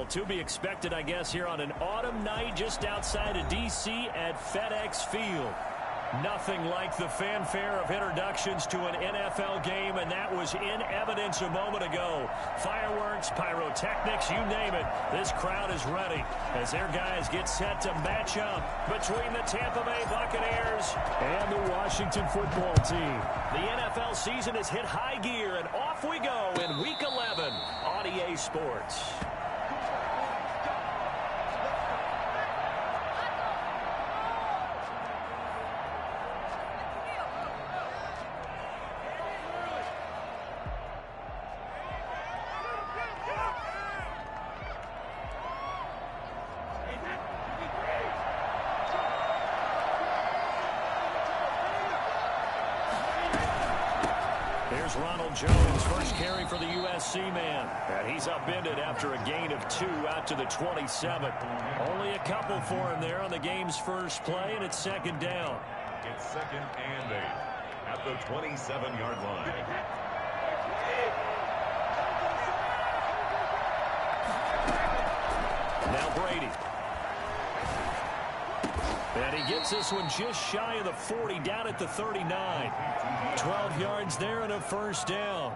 Well, to be expected, I guess, here on an autumn night just outside of D.C. at FedEx Field. Nothing like the fanfare of introductions to an NFL game, and that was in evidence a moment ago. Fireworks, pyrotechnics, you name it. This crowd is ready as their guys get set to match up between the Tampa Bay Buccaneers and the Washington football team. The NFL season has hit high gear, and off we go in Week 11 on EA Sports. Jones, first carry for the USC man. And he's upended after a gain of 2 out to the 27. Only a couple for him there on the game's first play, and it's second down. It's 2nd and 8 at the 27-yard line. Now Brady. And he gets this one just shy of the 40, down at the 39. 12 yards there and a first down.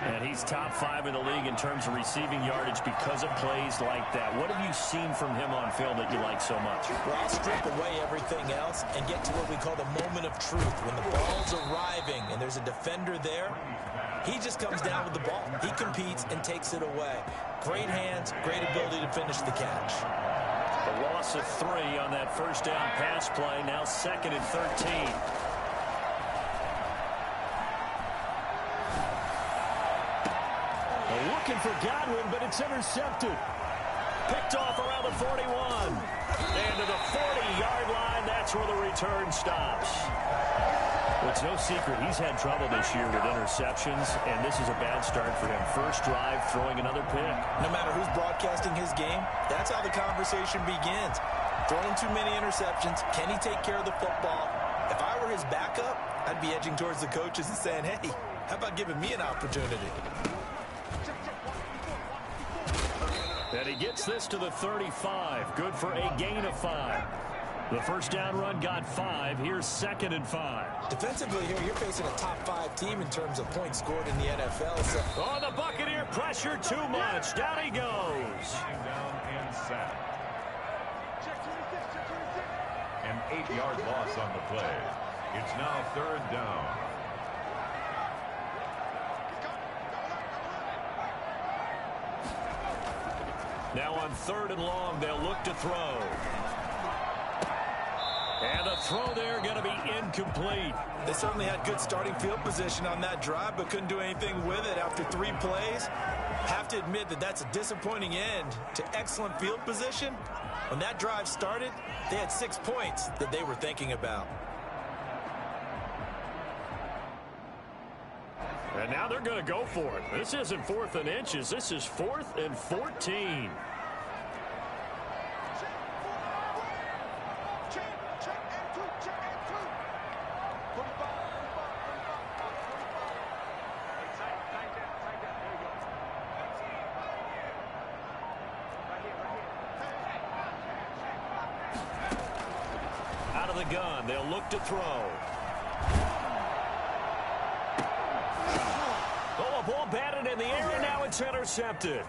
And he's top 5 in the league in terms of receiving yardage because of plays like that. What have you seen from him on film that you like so much? Well, I'll strip away everything else and get to what we call the moment of truth. When the ball's arriving and there's a defender there, he just comes down with the ball. He competes and takes it away. Great hands, great ability to finish the catch. A loss of 3 on that first down pass play. Now 2nd and 13. Looking for Godwin, but it's intercepted. Picked off around the 41. And to the 40-yard line, that's where the return stops. Well, it's no secret he's had trouble this year with interceptions, and this is a bad start for him. First drive, throwing another pick. No matter who's broadcasting his game, that's how the conversation begins. Throwing too many interceptions. Can he take care of the football? If I were his backup, I'd be edging towards the coaches and saying, hey, how about giving me an opportunity? And he gets this to the 35. Good for a gain of 5. The first down run got 5. Here's 2nd and 5. Defensively here, you're facing a top 5 team in terms of points scored in the NFL. So. Oh, the Buccaneer pressure too much. Down he goes. Down and sack. An 8-yard loss on the play. It's now 3rd down. Now on 3rd and long, they'll look to throw. And the throw there going to be incomplete. They certainly had good starting field position on that drive, but couldn't do anything with it after 3 plays. Have to admit that that's a disappointing end to excellent field position. When that drive started, they had 6 points that they were thinking about. And now they're going to go for it. This isn't 4th and inches. This is 4th and 14. Out of the gun, they'll look to throw. Oh, a ball batted in the air, and now it's intercepted.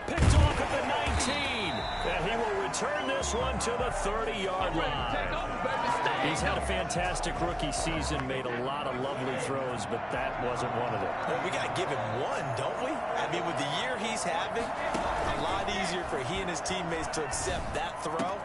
Picked off at the 19. And he will return this one to the 30-yard line. He's had a fantastic rookie season, made a lot of lovely throws, but that wasn't one of them. Well, we got to give him one, don't we? I mean, with the year he's having, a lot easier for he and his teammates to accept that throw.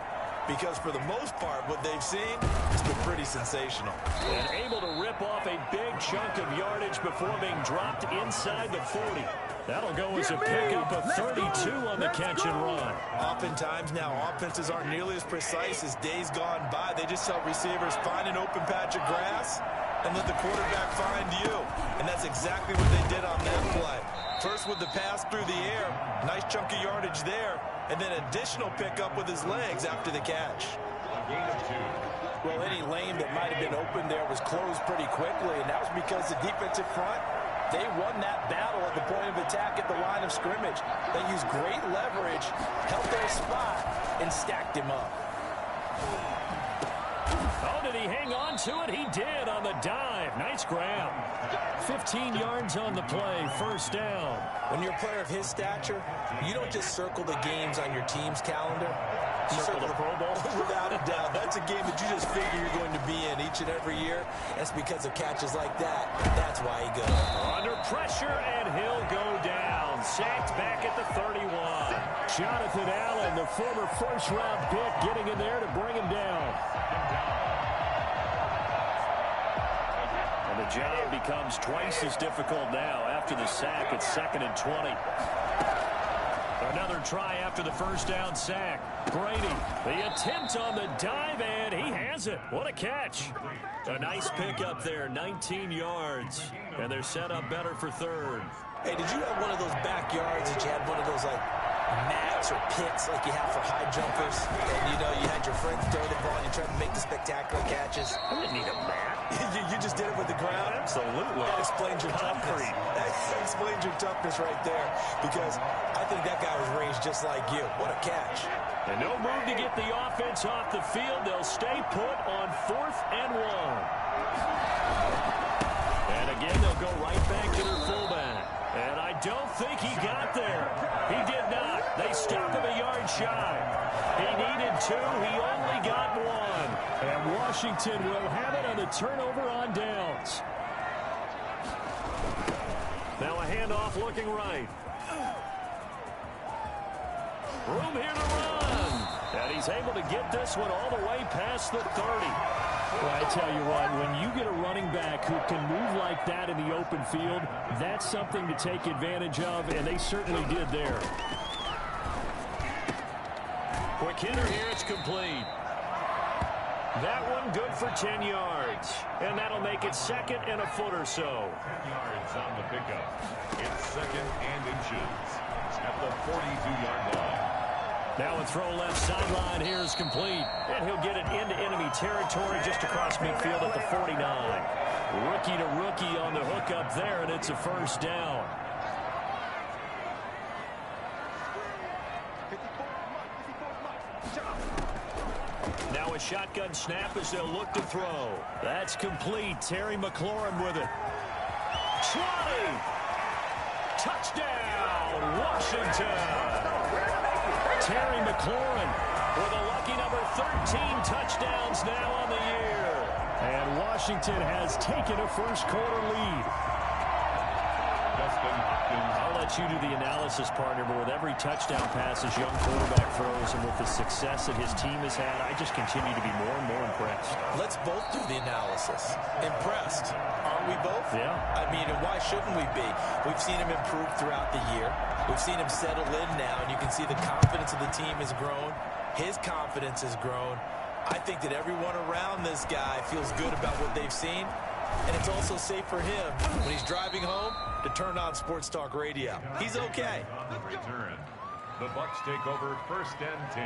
Because for the most part, what they've seen has been pretty sensational. And able to rip off a big chunk of yardage before being dropped inside the 40. That'll go as a pickup of 32 on the catch and run. Oftentimes now, offenses aren't nearly as precise as days gone by. They just tell receivers, find an open patch of grass and let the quarterback find you. And that's exactly what they did on that play. First with the pass through the air, nice chunk of yardage there, and then additional pickup with his legs after the catch. A gain of 2. Well, any lane that might have been open there was closed pretty quickly, and that was because the defensive front They won that battle at the point of attack at the line of scrimmage. They used great leverage, held their spot, and stacked him up. Oh, did he hang on to it? He did on the dive. Nice grab. 15 yards on the play, first down. When you're a player of his stature, you don't just circle the games on your team's calendar. You circle the Pro Bowl? Without a doubt. That's a game that you just figure you're going to be in each and every year. That's because of catches like that. That's why he goes. Under pressure, and he'll go down. Sacked back at the 31. Jonathan Allen, the former first-round pick, getting in there to bring him down. And the job becomes twice as difficult now after the sack. It's 2nd and 20. Another try after the first down sack. Brady, the attempt on the dive, and he has it. What a catch. A nice pick up there, 19 yards. And they're set up better for third. Hey, did you have one of those backyards that you had one of those, like, mats or pits like you have for high jumpers? And, you know, you had your friends throw the ball and you tried to make the spectacular catches? I didn't need a mat. you just did it with the ground? Absolutely. That explains your toughness. That explains your toughness right there, because I think that guy was raised just like you. What a catch. And no move to get the offense off the field. They'll stay put on 4th and 1. And again, they'll go right back to their fullback. And I don't think he got there. He did not. They stop him a yard shy. He needed 2. He only got 1. And Washington will have it on the turnover on downs. Now a handoff looking right. Room here to run. And he's able to get this one all the way past the 30. Well, I tell you what, when you get a running back who can move like that in the open field, that's something to take advantage of, and they certainly did there. Quick hitter here, it's complete. That one good for 10 yards. And that'll make it 2nd and a foot or so. 10 yards on the pickup. It's 2nd and inches at the 42-yard line. Now a throw left sideline here is complete. And he'll get it into enemy territory just across midfield at the 49. Rookie to rookie on the hook up there, and it's a first down. Now a shotgun snap as they'll look to throw. That's complete. Terry McLaurin with it. 20. Touchdown, Washington. Terry McLaurin with a lucky number 13 touchdowns now on the year. And Washington has taken a first-quarter lead. I'll let you do the analysis, partner, but with every touchdown pass his young quarterback throws and with the success that his team has had, I just continue to be more and more impressed. Let's both do the analysis. Impressed. Aren't we both? Yeah. I mean, and why shouldn't we be? We've seen him improve throughout the year. We've seen him settle in now, and you can see the confidence of the team has grown. His confidence has grown. I think that everyone around this guy feels good about what they've seen. And it's also safe for him when he's driving home to turn on Sports Talk Radio. He's okay. Return. The Bucs take over 1st and 10.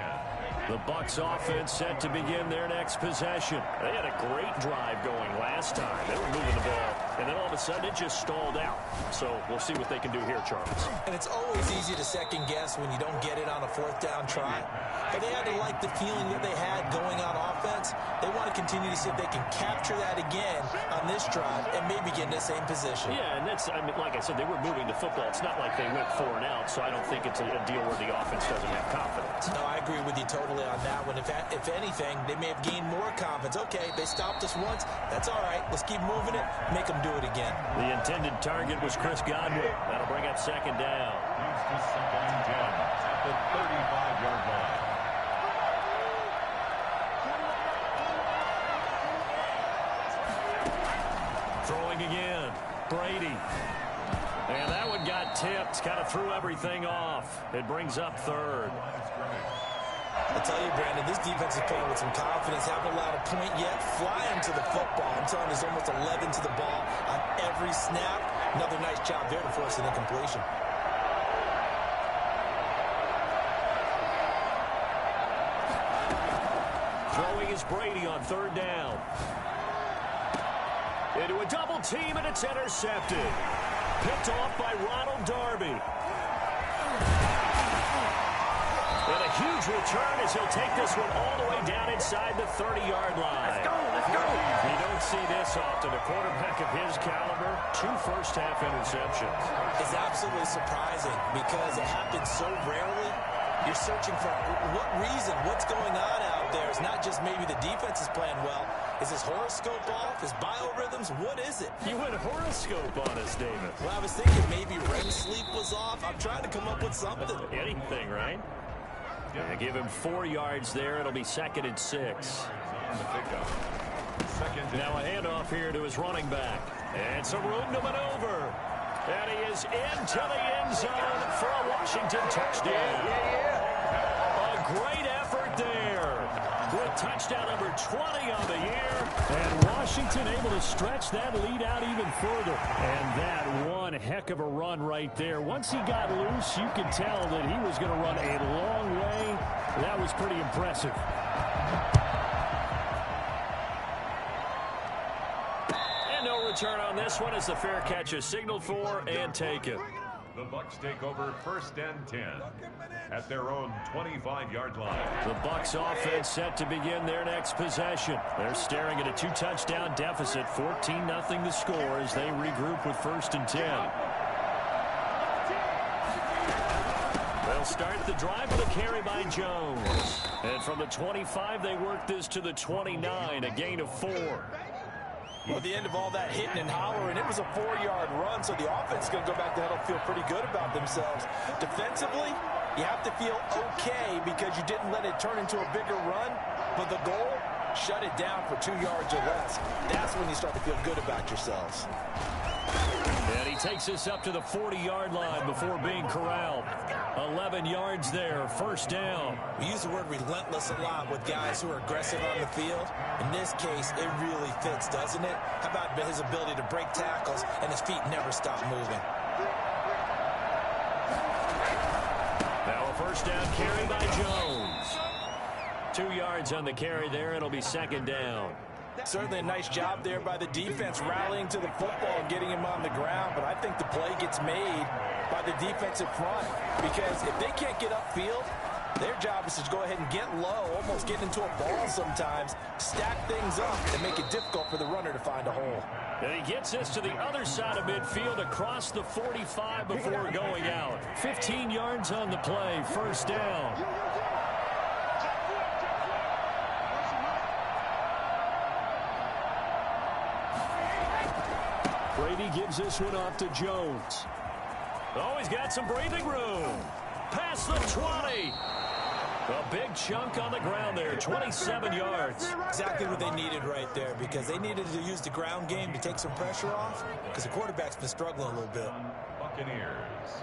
The Bucs offense set to begin their next possession. They had a great drive going last time. They were moving the ball, and then all of a sudden it just stalled out. So we'll see what they can do here, Charles. And it's always easy to second guess when you don't get it on a 4th down try. But they had to like the feeling that they had going on offense. They want to continue to see if they can capture that again on this drive and maybe get in the same position. Yeah, and that's, I mean, like I said, they were moving the football. It's not like they went 4 and out, so I don't think it's a deal where the offense doesn't have confidence. No, I agree with you totally on that one. If anything, they may have gained more confidence. Okay, they stopped us once. That's all right. Let's keep moving it. Make them do it again. The intended target was Chris Godwin. That'll bring up 2nd down. Moves to 2nd and 10 at the 35-yard line. Throwing again. Brady. And that one got tipped. Kind of threw everything off. It brings up 3rd. I tell you, Brandon, this defense is playing with some confidence. Haven't allowed a point yet. Flying to the football. I'm telling you, there's almost 11 to the ball on every snap. Another nice job there to force an incompletion. Throwing is Brady on 3rd down. Into a double team, and it's intercepted. picked off by Ronald Darby. And a huge return as he'll take this one all the way down inside the 30-yard line. Let's go, let's go. You don't see this often. A quarterback of his caliber, 2 first-half interceptions. It's absolutely surprising because it happens so rarely. You're searching for what reason, what's going on out there. It's not just maybe the defense is playing well. Is his horoscope off? His biorhythms? What is it? You went horoscope on us, David. Well, I was thinking maybe REM sleep was off. I'm trying to come up with something. Anything, right? Yeah, give him 4 yards there. It'll be 2nd and 6. Now a handoff here to his running back. And some room to maneuver. And he is into the end zone for a Washington touchdown. A great effort there. With touchdown number 20 on the year. And Washington able to stretch that lead out even further. And that one heck of a run right there. Once he got loose, you could tell that he was going to run a long way. That was pretty impressive. And no return on this one as the fair catch is signaled for and taken. The Bucs take over 1st and 10 at their own 25-yard line. The Bucs offense set to begin their next possession. They're staring at a 2-touchdown deficit, 14-0 the score as they regroup with 1st and 10. They'll start the drive with a carry by Jones. And from the 25, they work this to the 29, a gain of 4. Well, at the end of all that hitting and hollering, it was a 4-yard run, so the offense is going to go back to huddle, feel pretty good about themselves. Defensively, you have to feel okay because you didn't let it turn into a bigger run, but the goal, shut it down for 2 yards or less. That's when you start to feel good about yourselves. And he takes us up to the 40-yard line before being corralled. 11 yards there, 1st down. We use the word relentless a lot with guys who are aggressive on the field. In this case, it really fits, doesn't it? How about his ability to break tackles and his feet never stop moving? Now a 1st down carry by Jones. 2 yards on the carry there. It'll be 2nd down. Certainly a nice job there by the defense rallying to the football and getting him on the ground, but I think the play gets made by the defensive front because if they can't get upfield, their job is to go ahead and get low, almost get into a ball sometimes, stack things up, and make it difficult for the runner to find a hole. And he gets this to the other side of midfield across the 45 before going out. 15 yards on the play, 1st down. Brady gives this one off to Jones. Oh, he's got some breathing room. Past the 20. A big chunk on the ground there, 27 yards. Exactly what they needed right there because they needed to use the ground game to take some pressure off because the quarterback's been struggling a little bit. Buccaneers.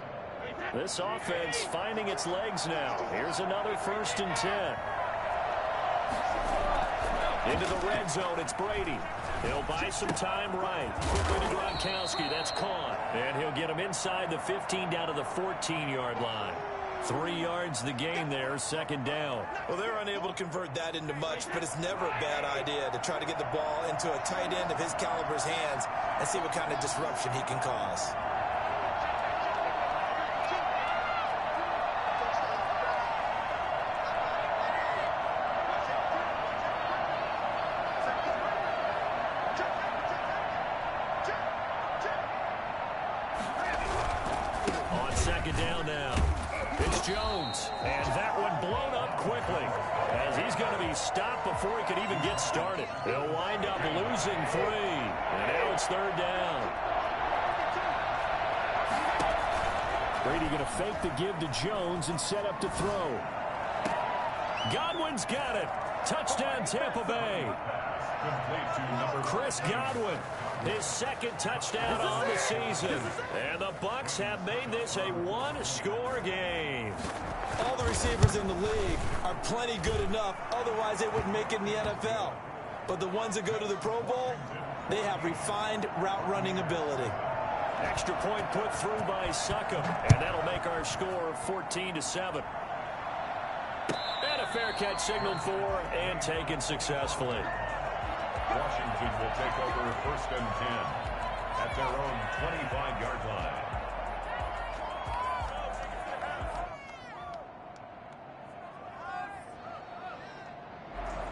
This offense finding its legs now. Here's another 1st and 10. Into the red zone, it's Brady. He'll buy some time right. Quickly to Gronkowski, that's caught. And he'll get him inside the 15 down to the 14-yard line. 3 yards the gain there, 2nd down. Well, they're unable to convert that into much, but it's never a bad idea to try to get the ball into a tight end of his caliber's hands and see what kind of disruption he can cause. On 2nd down now. It's Jones, and that one blown up quickly as he's going to be stopped before he could even get started. He'll wind up losing 3, and now it's 3rd down. Brady going to fake the give to Jones and set up to throw. Godwin's got it. Touchdown, Tampa Bay. Chris Godwin, his 2nd touchdown on the season. And the Bucs have made this a 1-score game. All the receivers in the league are plenty good enough, otherwise they wouldn't make it in the NFL. But the ones that go to the Pro Bowl, they have refined route running ability. Extra point put through by Succop, and that'll make our score 14-7. And a fair catch signaled for and taken successfully. Washington will take over 1st and 10 at their own 25-yard line.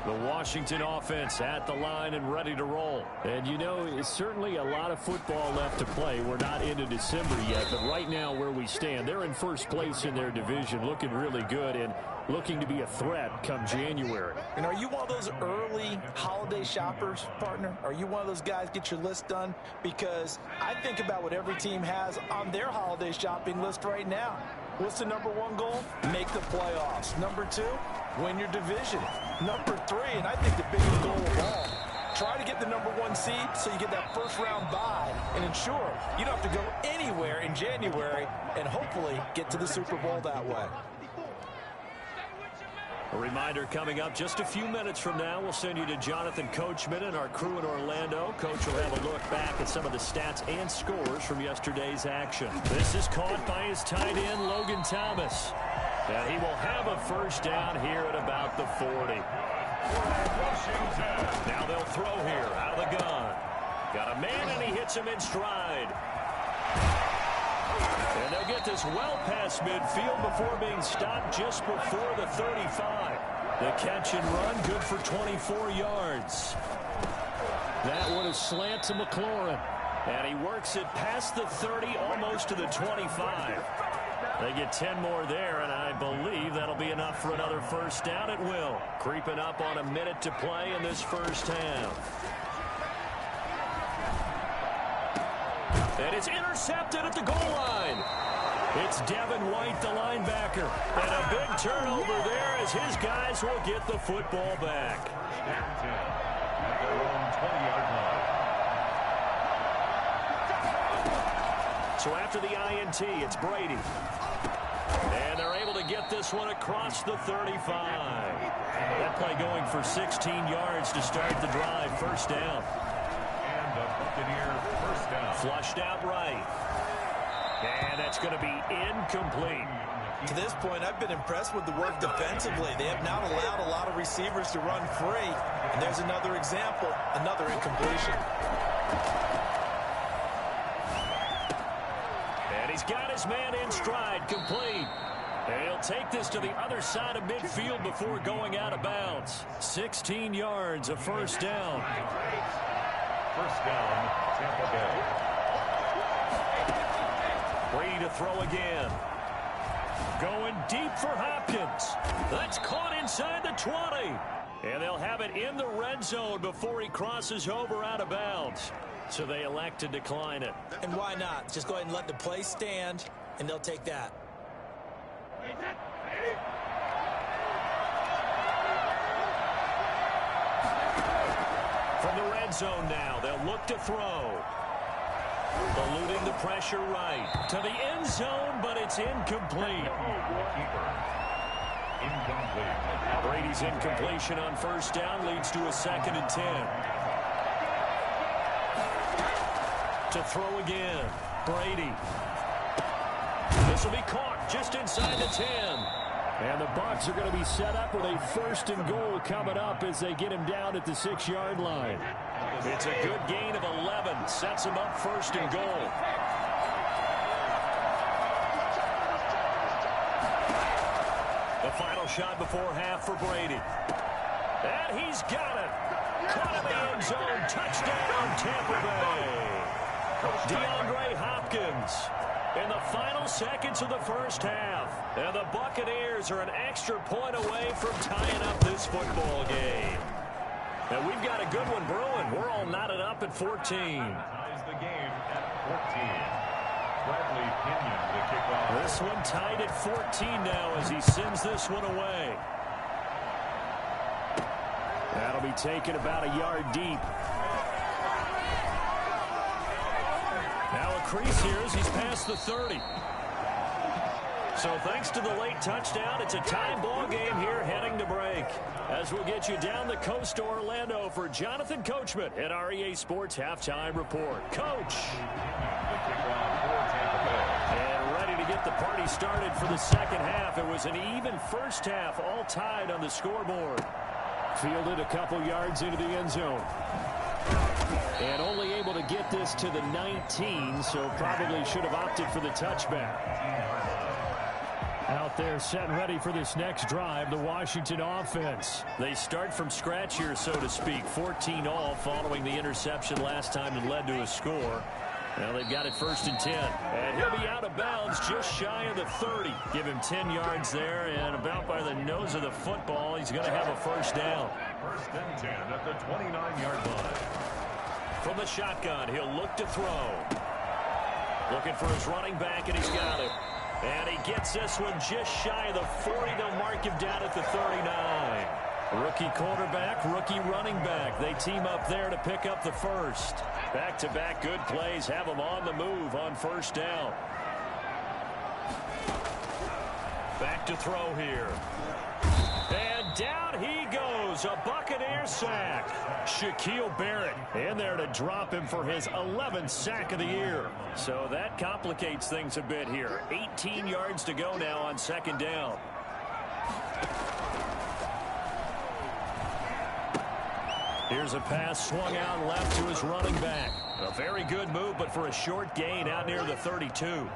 The Washington offense at the line and ready to roll. And, you know, it's certainly a lot of football left to play. We're not into December yet, but right now where we stand, they're in first place in their division, looking really good and looking to be a threat come January. And are you one of those early holiday shoppers, partner? Are you one of those guys get your list done? Because I think about what every team has on their holiday shopping list right now. What's the number one goal? Make the playoffs. Number two, win your division. Number three, and I think the biggest goal of all, try to get the number one seed so you get that first round bye and ensure you don't have to go anywhere in January and hopefully get to the Super Bowl that way. A reminder coming up just a few minutes from now. We'll send you to Jonathan Coachman and our crew in Orlando. Coach will have a look back at some of the stats and scores from yesterday's action. This is caught by his tight end, Logan Thomas. And he will have a first down here at about the 40. Now they'll throw here out of the gun. Got a man, and he hits him in stride. And they'll get this well past midfield before being stopped just before the 35. The catch and run, good for 24 yards. That one is slant to McLaurin. And he works it past the 30, almost to the 25. They get 10 more there, and I believe that'll be enough for another first down. It will. Creeping up on a minute to play in this first half. And it's intercepted at the goal line. It's Devin White, the linebacker. And a big turnover there as his guys will get the football back. At their own 20-yard line. So after the INT, it's Brady. And they're able to get this one across the 35. That play going for 16 yards to start the drive. First down. And the Buccaneer first down. Flushed out right. And that's going to be incomplete. To this point, I've been impressed with the work defensively. They have not allowed a lot of receivers to run free. And there's another example, another incompletion. And he's got his man in stride, complete. And he'll take this to the other side of midfield before going out of bounds. 16 yards, a first down. First down, Tampa Bay. Brady to throw again. Going deep for Hopkins. That's caught inside the 20. And they'll have it in the red zone before he crosses over out of bounds. So they elect to decline it. And why not? Just go ahead and let the play stand, and they'll take that. From the red zone now, they'll look to throw. Eluding the pressure right. To the end zone, but it's incomplete. Incomplete. Brady's incompletion on first down leads to a 2nd and 10. To throw again. Brady. This will be caught just inside the 10. And the Bucs are going to be set up with a 1st and goal coming up as they get him down at the 6-yard line. It's a good gain of 11. Sets him up 1st and goal. The final shot before half for Brady. And he's got it. Caught in the end zone. Touchdown, Tampa Bay. DeAndre Hopkins in the final seconds of the first half. And the Buccaneers are an extra point away from tying up this football game. And we've got a good one brewing. We're all knotted up at 14. Ties the game at 14. Bradley Pinion to kick off. This one tied at 14 now as he sends this one away. That'll be taken about a yard deep. Now a crease here as he's past the 30. So thanks to the late touchdown, it's a tie ball game here heading to break. As we'll get you down the coast to Orlando for Jonathan Coachman at our EA Sports Halftime Report. Coach. And ready to get the party started for the second half. It was an even first half, all tied on the scoreboard. Fielded a couple yards into the end zone. And only able to get this to the 19, so probably should have opted for the touchback. Out there set and ready for this next drive, the Washington offense. They start from scratch here, so to speak. 14 all following the interception last time that led to a score. Now they've got it 1st and 10. And he'll be out of bounds just shy of the 30. Give him 10 yards there, and about by the nose of the football, he's going to have a first down. 1st and 10 at the 29-yard line. From the shotgun, he'll look to throw. Looking for his running back, and he's got it. And he gets this one just shy of the 40. They'll mark him down at the 39. Rookie quarterback, rookie running back. They team up there to pick up the first. Back-to-back good plays have them on the move on 1st down. Back to throw here. And down he goes. A Buccaneer sack. Shaquille Barrett in there to drop him for his 11th sack of the year. So that complicates things a bit here. 18 yards to go now on 2nd down. Here's a pass swung out left to his running back. A very good move, but for a short gain out near the 32.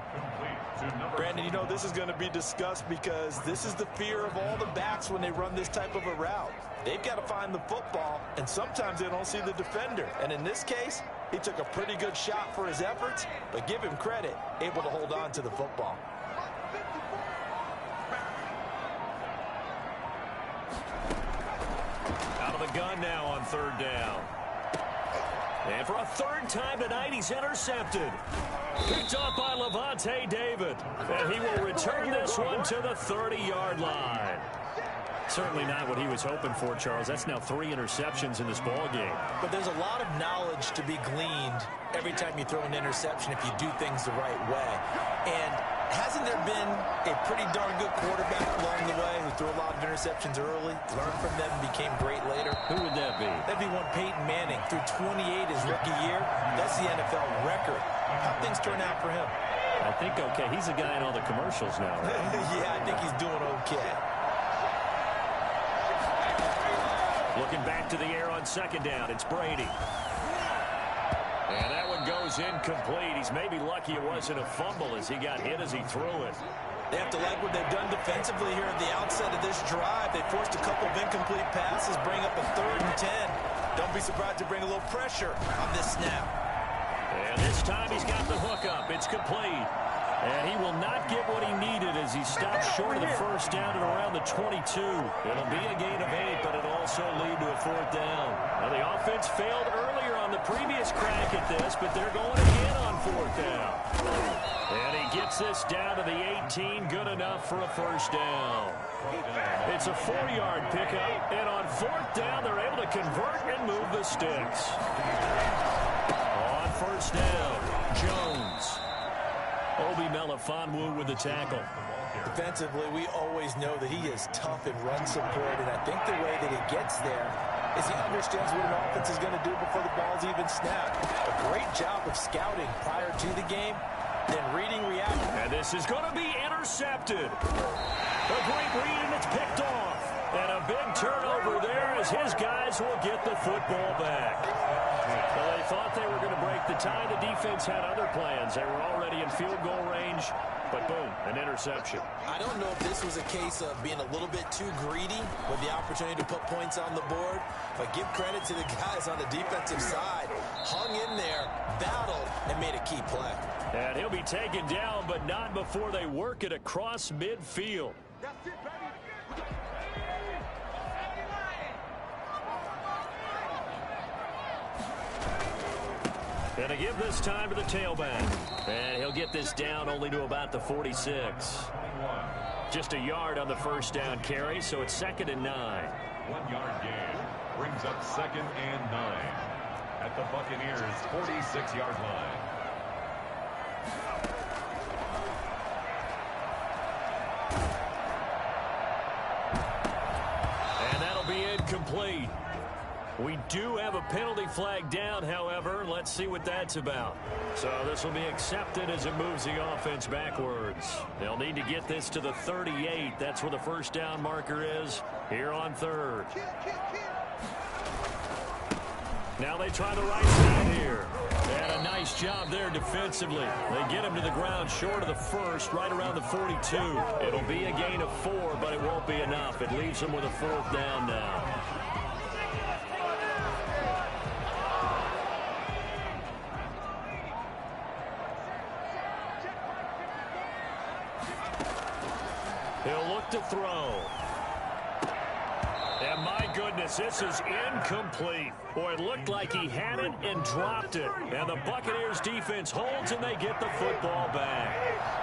Brandon, you know, this is going to be discussed because this is the fear of all the backs when they run this type of a route. They've got to find the football, and sometimes they don't see the defender. And in this case, he took a pretty good shot for his efforts, but give him credit, able to hold on to the football. Out of the gun now on 3rd down. And for a 3rd time tonight, he's intercepted. Picked up by Levante David. And he will return this one to the 30-yard line. Certainly not what he was hoping for, Charles. That's now 3 interceptions in this ball game. But there's a lot of knowledge to be gleaned every time you throw an interception if you do things the right way. And hasn't there been a pretty darn good quarterback along the way who threw a lot of interceptions early, learned from them, and became great later? Who would that be? That'd be one Peyton Manning. Threw 28 his rookie year. That's the NFL record. How'd things turn out for him? I think okay. He's a guy in all the commercials now, right? Yeah, I think he's doing okay. Looking back to the air on 2nd down. It's Brady. And that one goes incomplete. He's maybe lucky it wasn't a fumble as he got hit as he threw it. They have to like what they've done defensively here at the outset of this drive. They forced a couple of incomplete passes, bring up a 3rd and 10. Don't be surprised to bring a little pressure on this snap. And this time he's got the hook up. It's complete. And he will not get what he needed as he stopped short of the 1st down at around the 22. It'll be a gain of 8, but it'll also lead to a 4th down. Now the offense failed earlier on the previous crack at this, but they're going again on 4th down. And he gets this down to the 18, good enough for a 1st down. It's a 4-yard pickup, and on 4th down, they're able to convert and move the sticks. On 1st down, Jones. Obi Melifonwu with the tackle. Defensively, we always know that he is tough in run support, and I think the way that he gets there is he understands what an offense is going to do before the ball's even snapped. A great job of scouting prior to the game, then reading reaction. And this is going to be intercepted. A great read, and it's picked off. And a big turnover there as his guys will get the football back. Well, they thought they were going to break the tie. The defense had other plans. They were already in field goal range, but boom, an interception. I don't know if this was a case of being a little bit too greedy with the opportunity to put points on the board, but give credit to the guys on the defensive side. Hung in there, battled, and made a key play. And he'll be taken down, but not before they work it across midfield. That's it, baby. And to give this time to the tailback. And he'll get this down only to about the 46. Just a yard on the 1st down carry, so it's 2nd and 9. 1-yard gain brings up 2nd and 9 at the Buccaneers' 46-yard line. And that'll be incomplete. We do have a penalty flag down, however. Let's see what that's about. So this will be accepted as it moves the offense backwards. They'll need to get this to the 38. That's where the 1st down marker is here on 3rd. Now they try the right side here. And a nice job there defensively. They get him to the ground short of the first, right around the 42. It'll be a gain of 4, but it won't be enough. It leaves them with a 4th down now. He'll look to throw. And my goodness, this is incomplete. Boy, it looked like he had it and dropped it. And the Buccaneers defense holds and they get the football back.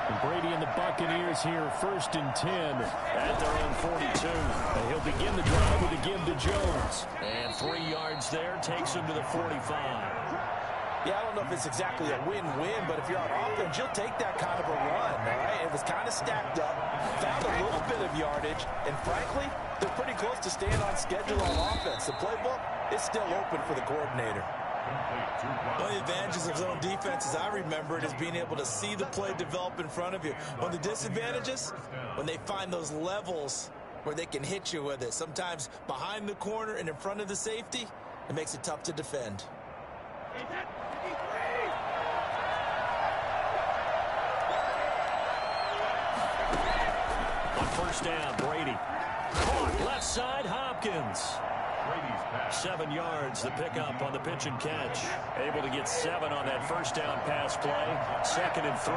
And Brady and the Buccaneers here, 1st and 10 at their own 42. And he'll begin the drive with a give to Jones. And 3 yards there takes him to the 45. Yeah, I don't know if it's exactly a win-win, but if you're on offense, you'll take that kind of a run, all right? It was kind of stacked up, found a little bit of yardage, and frankly, they're pretty close to staying on schedule on offense. The playbook is still open for the coordinator. One of the advantages of zone defense, as I remember it, is being able to see the play develop in front of you. One of the disadvantages, when they find those levels where they can hit you with it, sometimes behind the corner and in front of the safety, it makes it tough to defend. On 1st down, Brady. Caught left side, Hopkins. 7 yards, the pickup on the pitch and catch. Able to get 7 on that 1st down pass play. 2nd and 3.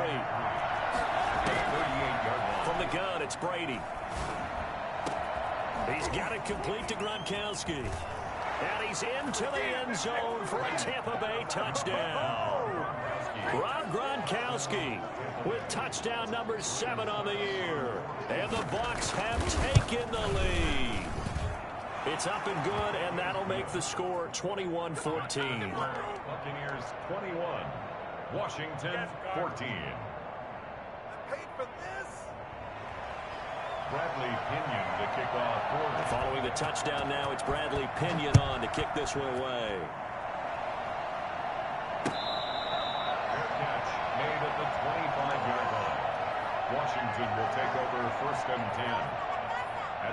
From the gun, it's Brady. He's got it complete to Gronkowski. And he's into the end zone for a Tampa Bay touchdown. Rob Gronkowski with touchdown number 7 on the year. And the Bucs have taken the lead. It's up and good, and that'll make the score 21-14. Buccaneers 21, Washington 14. Bradley Pinion to kick off. Following the touchdown now, it's Bradley Pinion on to kick this one away. Fair catch made at the 25-yard line. Washington will take over 1st and 10.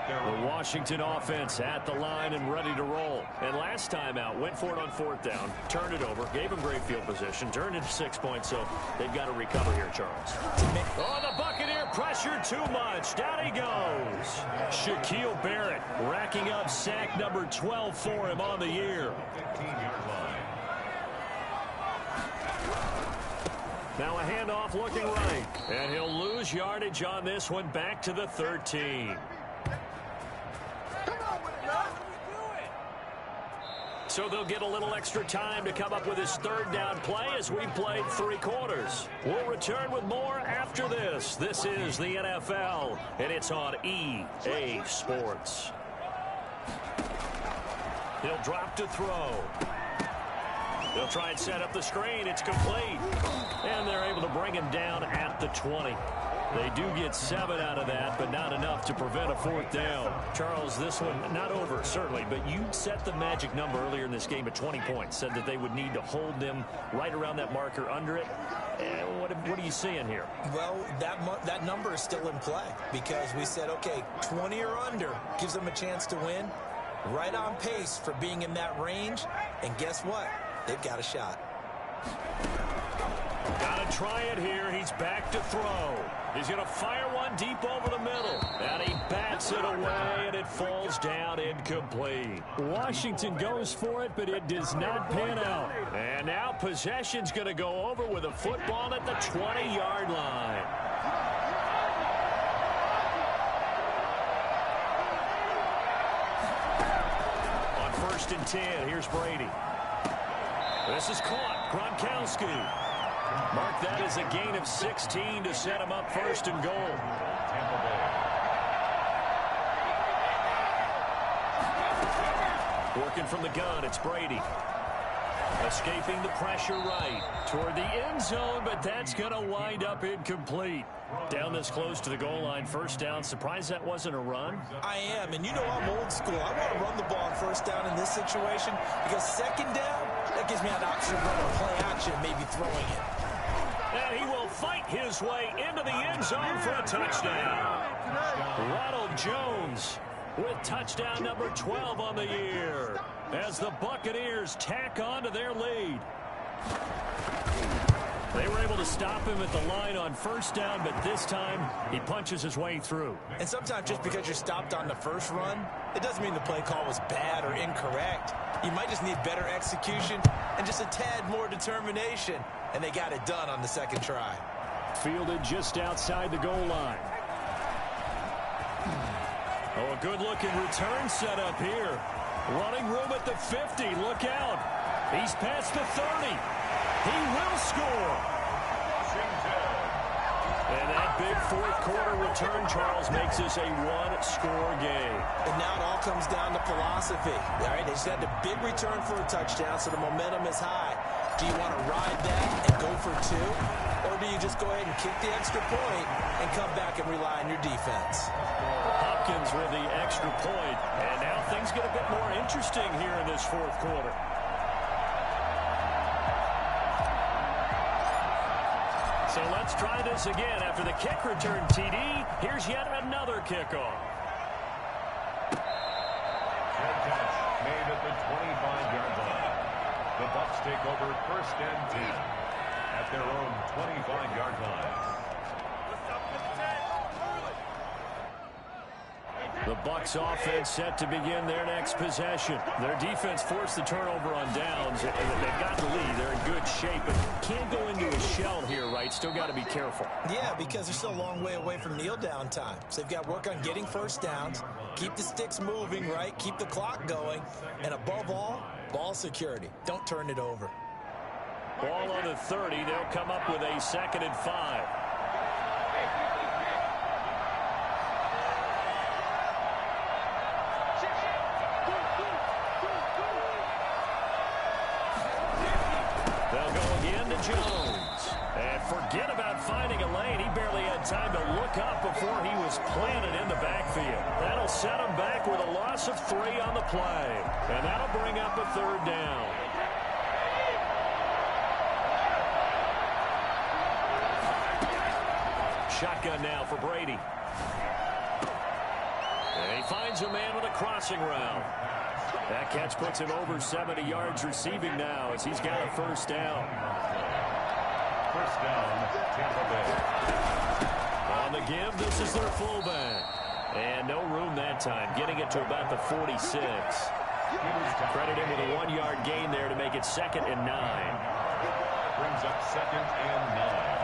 The Washington offense at the line and ready to roll. And last time out, went for it on 4th down, turned it over, gave them great field position, turned into 6 points, so they've got to recover here, Charles. Oh, the Buccaneer pressure too much. Down he goes. Shaquille Barrett racking up sack number 12 for him on the year. 15-yard line. Now a handoff looking right. And he'll lose yardage on this one back to the 13. So they'll get a little extra time to come up with his 3rd down play as we played 3 quarters. We'll return with more after this. This is the NFL, and it's on EA Sports. He'll drop to throw. They'll try and set up the screen. It's complete. And they're able to bring him down at the 20. They do get 7 out of that, but not enough to prevent a 4th down. Charles, this one not over, certainly, but you set the magic number earlier in this game at 20 points, said that they would need to hold them right around that marker under it. What are you seeing here? Well, that number is still in play because we said, okay, 20 or under gives them a chance to win. Right on pace for being in that range, and guess what? They've got a shot. Gotta try it here. He's back to throw. He's going to fire one deep over the middle. And he bats it away, and it falls down incomplete. Washington goes for it, but it does not pan out. And now possession's going to go over with a football at the 20-yard line. On 1st and 10, here's Brady. This is caught. Gronkowski. Mark that as a gain of 16 to set him up 1st and goal. Working from the gun, it's Brady. Escaping the pressure right toward the end zone, but that's going to wind up incomplete. Down this close to the goal line, 1st down. Surprised that wasn't a run? I am, and you know I'm old school. I want to run the ball on 1st down in this situation because 2nd down, that gives me an option of running play action, maybe throwing it. And he will fight his way into the end zone for a touchdown. Ronald Jones with touchdown number 12 on the year as the Buccaneers tack on to their lead. They were able to stop him at the line on first down, but this time he punches his way through. And sometimes just because you're stopped on the first run, it doesn't mean the play call was bad or incorrect. You might just need better execution and just a tad more determination. And they got it done on the second try. Fielded just outside the goal line. Oh, a good-looking return set up here. Running room at the 50. Look out. He's past the 30. He will score. And that big fourth quarter return, Charles, makes this a one-score game. And now it all comes down to philosophy. All right, they just had a big return for a touchdown, so the momentum is high. Do you want to ride that and go for two? Or do you just go ahead and kick the extra point and come back and rely on your defense? Hopkins with the extra point. And now things get a bit more interesting here in this fourth quarter. So let's try this again. After the kick return TD, here's yet another kickoff. Fair catch made at the 25-yard line. The Bucs take over first and 10 at their own 25-yard line. The Bucs offense set to begin their next possession. Their defense forced the turnover on downs. They've got the lead. They're in good shape, but can't go into a shell here, right? Still got to be careful. Yeah, because they're still a long way away from kneel down time. So they've got to work on getting first downs, keep the sticks moving, right? Keep the clock going, and above all, ball security. Don't turn it over. Ball on the 30. They'll come up with a 2nd and 5. Jones. And forget about finding a lane. He barely had time to look up before he was planted in the backfield. That'll set him back with a loss of 3 on the play. And that'll bring up a 3rd down. Shotgun now for Brady. And he finds a man with a crossing route. That catch puts him over 70 yards receiving now as he's got a first down. First down, Tampa Bay. On the give, this is their fullback. And no room that time, getting it to about the 46. Credit him with a 1-yard gain there to make it 2nd and 9. Brings up 2nd and 9.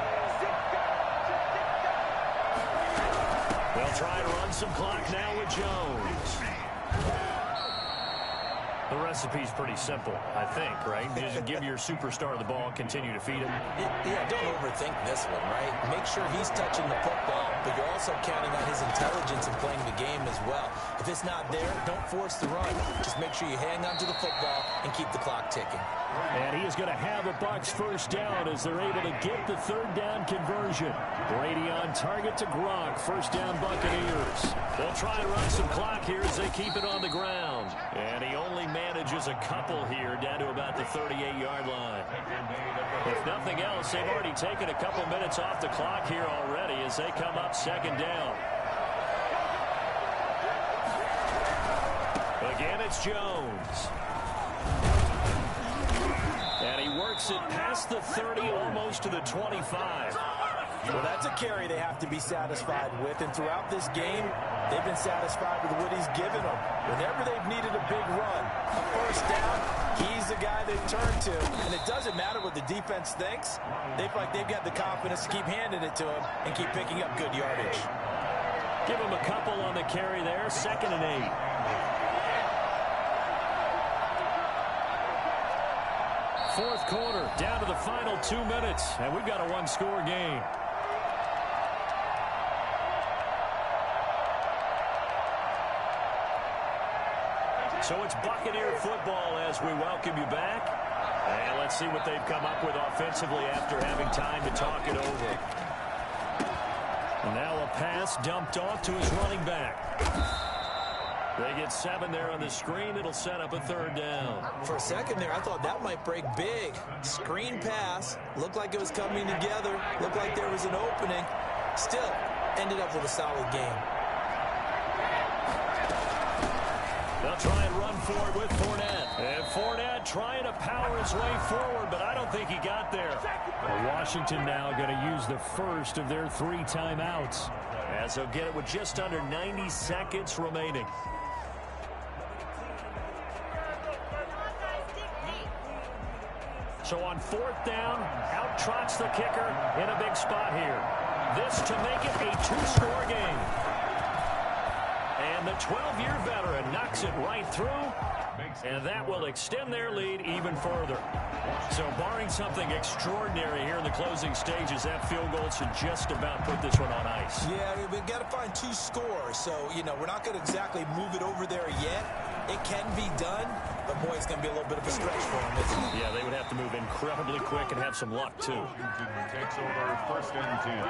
They'll try to run some clock now with Jones. The recipe's pretty simple, I think, right? Just give your superstar the ball, continue to feed him. Yeah, don't overthink this one, right? Make sure he's touching the football, but you're also counting on his intelligence in playing the game as well. If it's not there, don't force the run. Just make sure you hang on to the football and keep the clock ticking. And he is going to have a Bucs first down as they're able to get the 3rd down conversion. Brady on target to Gronk. First down Buccaneers. They'll try to run some clock here as they keep it on the ground. And he only manages a couple here down to about the 38-yard line. If nothing else, they've already taken a couple minutes off the clock here already as they come up 2nd down. Again, it's Jones. And he works it past the 30, almost to the 25. Well, that's a carry they have to be satisfied with. And throughout this game, they've been satisfied with what he's given them. Whenever they've needed a big run, a first down, he's the guy they've turned to. And it doesn't matter what the defense thinks. They feel like they've got the confidence to keep handing it to him and keep picking up good yardage. Give him a couple on the carry there, 2nd and 8. Fourth quarter, down to the final 2 minutes, and we've got a one-score game. So it's Buccaneer football as we welcome you back. And let's see what they've come up with offensively after having time to talk it over. And now a pass dumped off to his running back. They get 7 there on the screen. It'll set up a 3rd down. For a second there, I thought that might break big. Screen pass. Looked like it was coming together. Looked like there was an opening. Still, ended up with a solid game. for it with Fournette. And Fournette trying to power his way forward, but I don't think he got there. Well, Washington now going to use the first of their 3 timeouts. As they'll get it with just under 90 seconds remaining. So on 4th down, out trots the kicker in a big spot here. This to make it a 2-score game. And the 12-year veteran knocks it right through, and that will extend their lead even further. So barring something extraordinary here in the closing stages, that field goal should just about put this one on ice. Yeah, we've got to find 2 scores. So, we're not going to exactly move it over there yet. It can be done, but boy, it's going to be a little bit of a stretch for them, isn't it? Yeah, they would have to move incredibly quick and have some luck, too. Takes over 1st and 10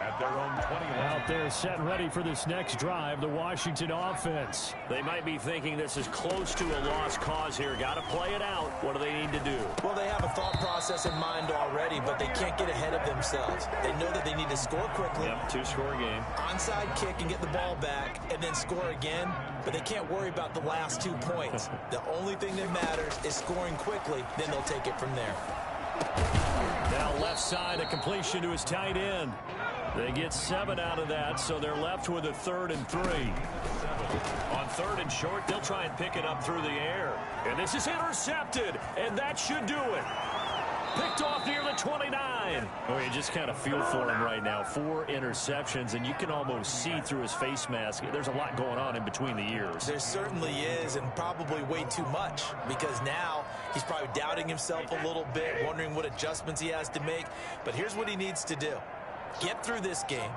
at their own 20 line. Out there set and ready for this next drive, the Washington offense. They might be thinking this is close to a lost cause here. Got to play it out. What do they need to do? Well, they have a thought process in mind already, but they can't get ahead of themselves. They know that they need to score quickly. Yep, 2-score game. Onside kick and get the ball back and then score again, but they can't worry about the last 2 points. The only thing that matters is scoring quickly, then they'll take it from there. Now left side, a completion to his tight end. They get 7 out of that, so they're left with a 3rd and 3. On 3rd and short, they'll try and pick it up through the air. And this is intercepted, and that should do it. Picked off near the 29. Oh, you just kind of feel for him right now. 4 interceptions, and you can almost see through his face mask. There's a lot going on in between the ears. There certainly is, and probably way too much, because now he's probably doubting himself a little bit, wondering what adjustments he has to make. But here's what he needs to do. Get through this game,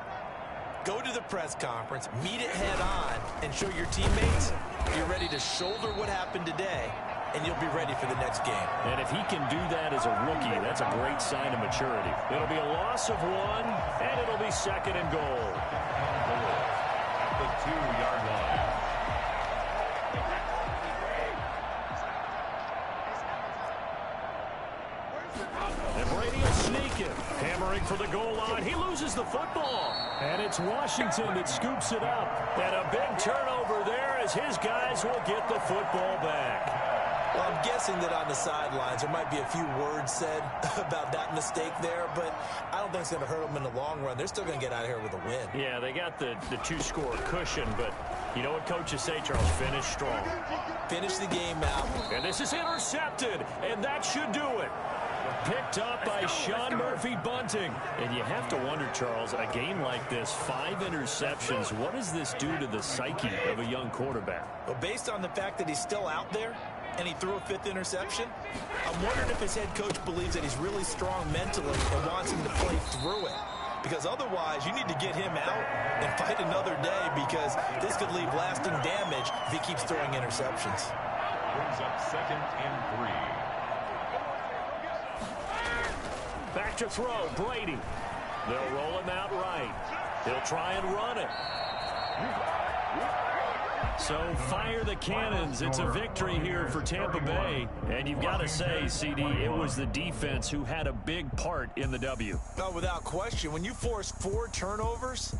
go to the press conference, meet it head on, and show your teammates you're ready to shoulder what happened today, and you'll be ready for the next game. And if he can do that as a rookie, that's a great sign of maturity. It'll be a loss of 1, and it'll be 2nd and goal. At the 2-yard line. And Brady will sneak it. Hammering for the goal line. He loses the football. And it's Washington that scoops it up. And a big turnover there as his guys will get the football back. Well, I'm guessing that on the sidelines there might be a few words said about that mistake there, but I don't think it's going to hurt them in the long run. They're still going to get out of here with a win. Yeah, they got the 2-score cushion, but you know what coaches say, Charles? Finish strong. Finish the game out. And this is intercepted, and that should do it. Picked up by Sean Murphy-Bunting. And you have to wonder, Charles, a game like this, 5 interceptions, what does this do to the psyche of a young quarterback? Well, based on the fact that he's still out there and he threw a 5th interception, I'm wondering if his head coach believes that he's really strong mentally and wants him to play through it. Because otherwise, you need to get him out and fight another day, because this could leave lasting damage if he keeps throwing interceptions. Brings up 2nd and 3. Back to throw, Brady. They'll roll him out right. He'll try and run it. So fire the cannons. It's a victory here for Tampa Bay. And you've got to say, CD, it was the defense who had a big part in the W. No, without question. When you force 4 turnovers,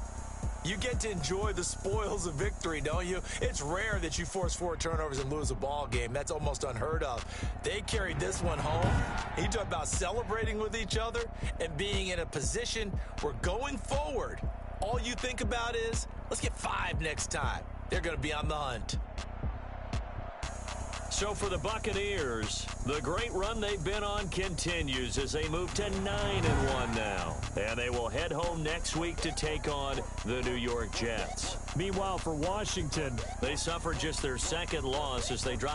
you get to enjoy the spoils of victory, don't you? It's rare that you force 4 turnovers and lose a ball game. That's almost unheard of. They carried this one home. You talk about celebrating with each other and being in a position where going forward, all you think about is, let's get 5 next time. They're going to be on the hunt. So for the Buccaneers, the great run they've been on continues as they move to 9-1 now. And they will head home next week to take on the New York Jets. Meanwhile, for Washington, they suffered just their 2nd loss as they drop